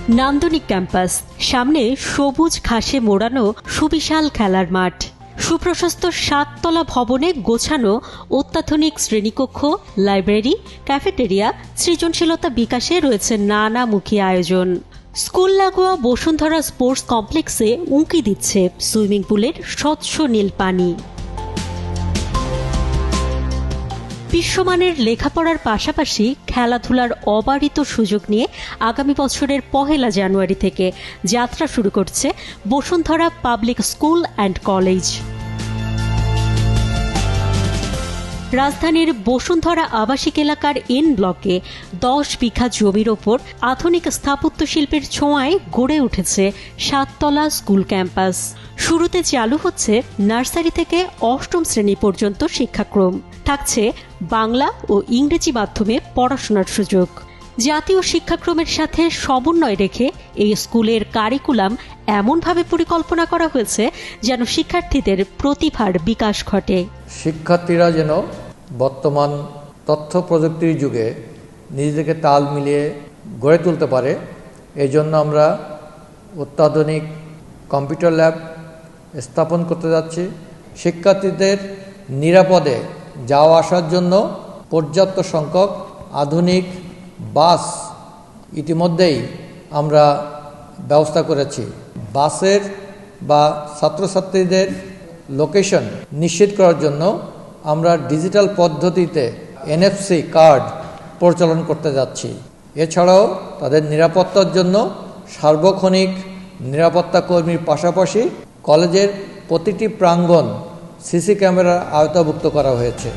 নান্দনিক ক্যাম্পাস, সামনে সবুজ ঘাসে মোড়ানো সুবিশাল খেলার মাঠ, সুপ্রশস্ত 7 তলা ভবনে গোছানো অত্যাধুনিক শ্রেণীকক্ষ, লাইব্রেরি, ক্যাফেটেরিয়া, সৃজনশীলতা বিকাশে রয়েছে নানামুখী আয়োজন। স্কুল লাগোয়া বসুন্ধরা স্পোর্টস কমপ্লেক্সে উঁকি দিচ্ছে সুইমিং পুলের স্বচ্ছ নীল পানি। বিশ্বমানের লেখাপড়ার পাশাপাশি খেলাধুলার অবারিত সুযোগ নিয়ে আগামী বছরের 1 জানুয়ারি থেকে যাত্রা শুরু করছে Bashundhara public school and college. রাজধানীর বসুন্ধরা আবাসিক এলাকার এন ব্লকে 10 বিঘা জমির ওপর আধুনিক স্থাপত্য শিল্পের ছোঁয়ায় গড়ে উঠেছে 7 তলা স্কুল ক্যাম্পাস। শুরুতে চালু হচ্ছে নার্সারি থেকে 8ম শ্রেণী পর্যন্ত শিক্ষাক্রম। থাকছে বাংলা ও ইংরেজি মাধ্যমে পড়াশোনার সুযোগ। জাতীয় শিক্ষাক্রমের সাথে সমন্বয় রেখে এই স্কুলের কারিকুলাম এমনভাবে পরিকল্পনা করা হয়েছে যেন শিক্ষার্থীদের প্রতিভার বিকাশ ঘটে। শিক্ষার্থীরা যেন বর্তমান তথ্য প্রযুক্তির যুগে নিজেদেরকে তাল মিলিয়ে গড়ে তুলতে পারে, এই জন্য আমরা অত্যাধুনিক কম্পিউটার ল্যাব স্থাপন করতে যাচ্ছি। শিক্ষার্থীদের নিরাপদে যাওয়া আসার জন্য পর্যাপ্ত সংখ্যক আধুনিক বাস ইতিমধ্যেই আমরা ব্যবস্থা করেছি। বাসের বা ছাত্রছাত্রীদের লোকেশন নিশ্চিত করার জন্য আমরা ডিজিটাল পদ্ধতিতে NFC কার্ড পরিচালন করতে যাচ্ছি। এছাড়াও তাদের নিরাপত্তার জন্য সার্বক্ষণিক নিরাপত্তা কর্মীর পাশাপাশি কলেজের প্রতিটি প্রাঙ্গণ CC ক্যামেরার আওতাভুক্ত করা হয়েছে।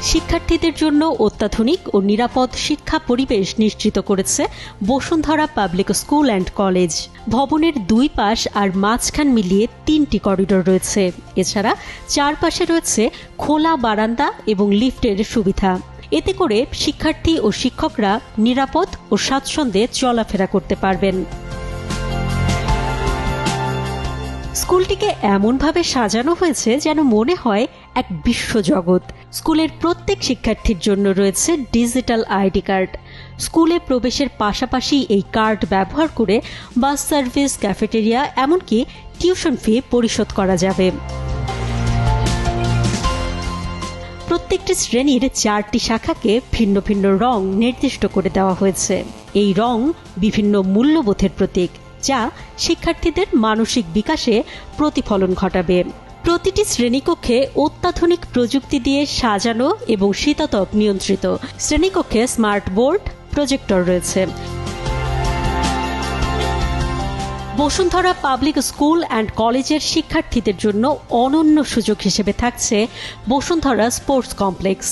শিক্ষার্থীদের জন্য অত্যাধুনিক ও নিরাপদ শিক্ষা পরিবেশ নিশ্চিত করেছে Bashundhara public school and college. ভবনের 2 পাশ আর মাঝখান মিলিয়ে 3টি করিডোর রয়েছে। এছাড়া চারপাশে রয়েছে খোলা বারান্দা এবং লিফটের সুবিধা। এতে করে শিক্ষার্থী ও শিক্ষকরা নিরাপদ ও স্বাচ্ছন্দ্যে চলাফেরা করতে পারবেন। স্কুলটিকে এমনভাবে সাজানো হয়েছে যেন মনে হয় এক বিশ্বজগৎ। স্কুলের প্রত্যেক শিক্ষার্থীর জন্য রয়েছে ডিজিটাল ID কার্ড। স্কুলে প্রবেশের পাশাপাশি এই কার্ড ব্যবহার করে বাস সার্ভিস, ক্যাফেটেরিয়া, এমনকি টিউশন ফি পরিশোধ করা যাবে। প্রত্যেকটি শ্রেণীর 4টি শাখাকে ভিন্ন ভিন্ন রং নির্দিষ্ট করে দেওয়া হয়েছে। এই রং বিভিন্ন মূল্যবোধের প্রতীক, যা শিক্ষার্থীদের মানসিক বিকাশে প্রতিফলন ঘটাবে। প্রতিটি শ্রেণীকক্ষে অত্যাধুনিক প্রযুক্তি দিয়ে সাজানো এবং শীতাতপ নিয়ন্ত্রিত। শ্রেণীকক্ষে স্মার্ট বোর্ড, প্রজেক্টর রয়েছে। বসুন্ধরা পাবলিক স্কুল অ্যান্ড কলেজের শিক্ষার্থীদের জন্য অনন্য সুযোগ হিসেবে থাকছে বসুন্ধরা স্পোর্টস কমপ্লেক্স।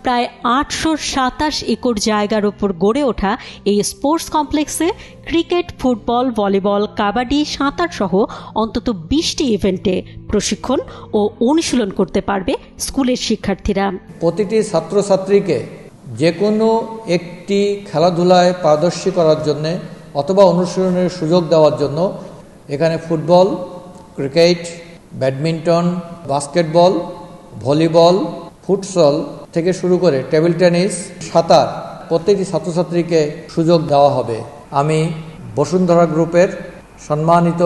প্রায় 827 একর জায়গার ওপর গড়ে ওঠা এই স্পোর্টস কমপ্লেক্সে ক্রিকেট, ফুটবল, ভলিবল, কাবাডি, সাঁতার সহ অন্তত 20টি ইভেন্টে প্রশিক্ষণ ও অনুশীলন করতে পারবে স্কুলের শিক্ষার্থীরা। প্রতিটি ছাত্রছাত্রীকে যে কোনো একটি খেলাধুলায় পারদর্শী করার জন্যে অথবা অনুশীলনের সুযোগ দেওয়ার জন্য এখানে football, cricket, badminton, basketball, volleyball, futsal থেকে শুরু করে টেবিল টেনিস, সাঁতার প্রত্যেকটি ছাত্রছাত্রীকে সুযোগ দেওয়া হবে। আমি বসুন্ধরা গ্রুপের সম্মানিত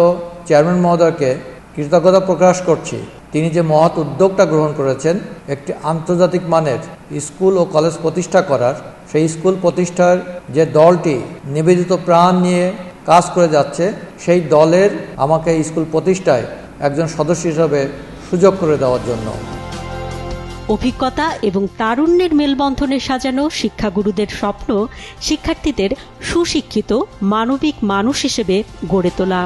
চেয়ারম্যান মহোদয়কে কৃতজ্ঞতা প্রকাশ করছি। তিনি যে মহৎ উদ্যোগটা গ্রহণ করেছেন একটি আন্তর্জাতিক মানের স্কুল ও কলেজ প্রতিষ্ঠা করার, সেই স্কুল প্রতিষ্ঠার যে দলটি নিবেদিত প্রাণ নিয়ে কাজ করে যাচ্ছে, সেই দলের আমাকে স্কুল প্রতিষ্ঠায় একজন সদস্য হিসাবে সুযোগ করে দেওয়ার জন্য। অভিজ্ঞতা এবং তারুণ্যের মেলবন্ধনে সাজানো শিক্ষাগুরুদের স্বপ্ন শিক্ষার্থীদের সুশিক্ষিত মানবিক মানুষ হিসেবে গড়ে তোলা।